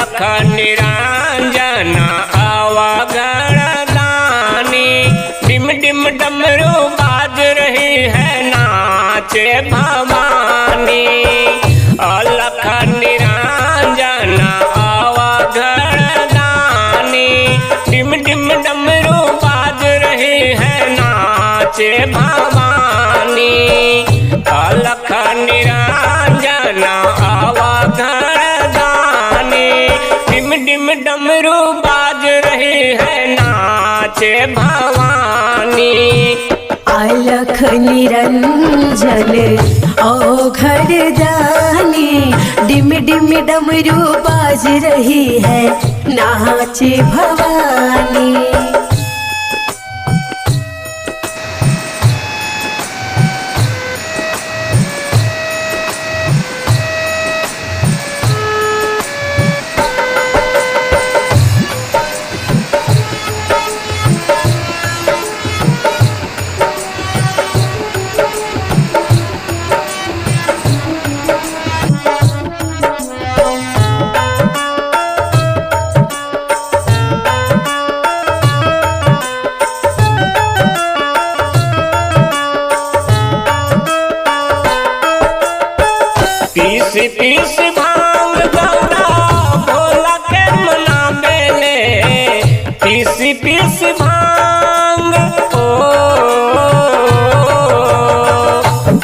अलख निरंजन अवगण दानी। डिम डिम डमरू बाज रही है नाचे भवानी। अलख निरंजन अवगण दानी। डिम डिम डमरू बाज रही है नाचे भवानी। अलख निरंजन अवगण दानी। डिम डिम डमरू बाज रही है नाचे भवानी। अलख निरंजन अवघड़ दानी। डिम डिम डमरू बाज रही है नाचे भवानी। पीस पीस भांग गौरा भोला के मनावेले। पीस पीस भांग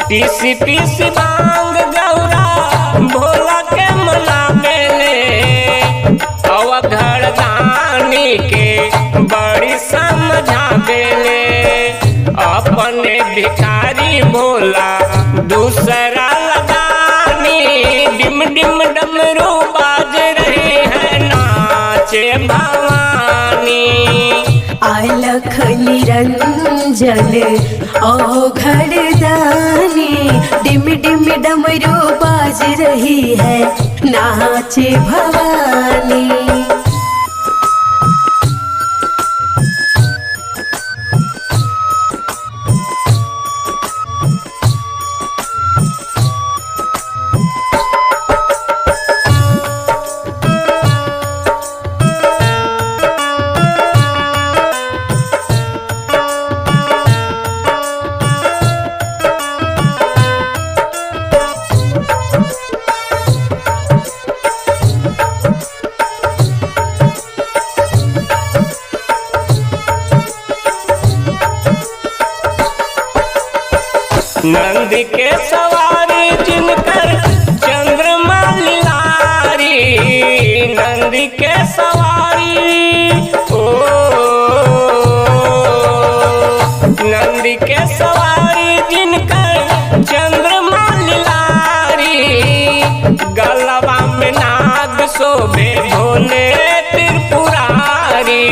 पीस पीस भांग गौरा भोला के मनावेले। अवघड़ दानी के बड़ी समझावेले। अपने भिखारी भोला दूसरा डिम डिम डमरू बाज रही है नाचे भवानी। अलख निरंजन अवघड़ दानी। डिम डिम डमरू बाज रही है नाचे भवानी। नंद के सवारी जिनकर चंद्रमा लारी। नंद के सवारी नंद के सवारी जिनकर चंद्रमा लारी। गलवा में नाग शोभे भोले त्रिपुरारी।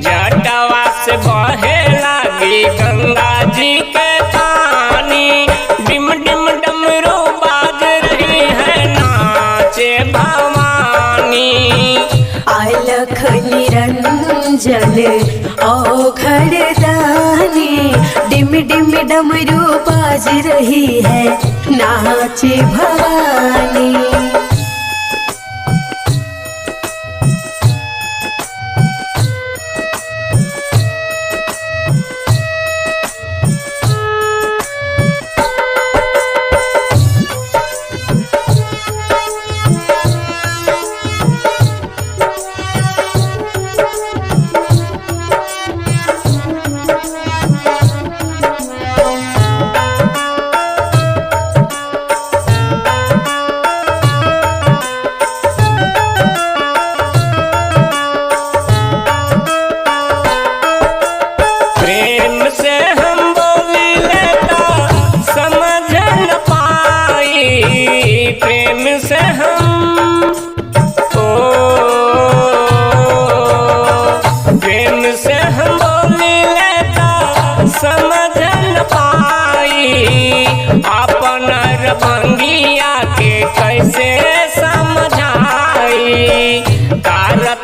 जटवा से बहे लागी गंगा जी के अलख निरंजन अवघड़ दानी। डिम डिम डमरू बाज रही है नाचे भवानी।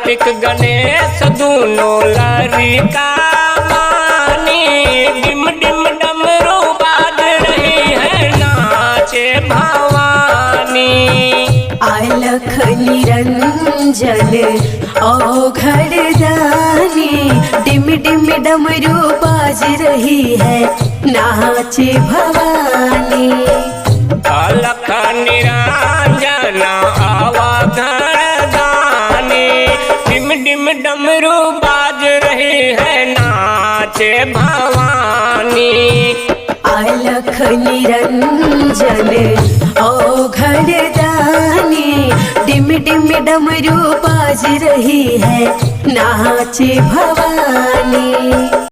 कार्तिक गणेश दूनो लड़का मानी, डिम डिम डमरू बाज रही है नाचे भवानी। अलख निरंजन निरंजन औघड़ दानी, डिम डिम डमरू बाज रही है, नाचे भवानी। अलख निरंजन अवघड़ दानी, डिम डिम डमरू बाज रही है, नाचे भवानी। अलख निरंजन औघड़ दानी, डिम डिम डमरू बाज रही है, नाचे भवानी।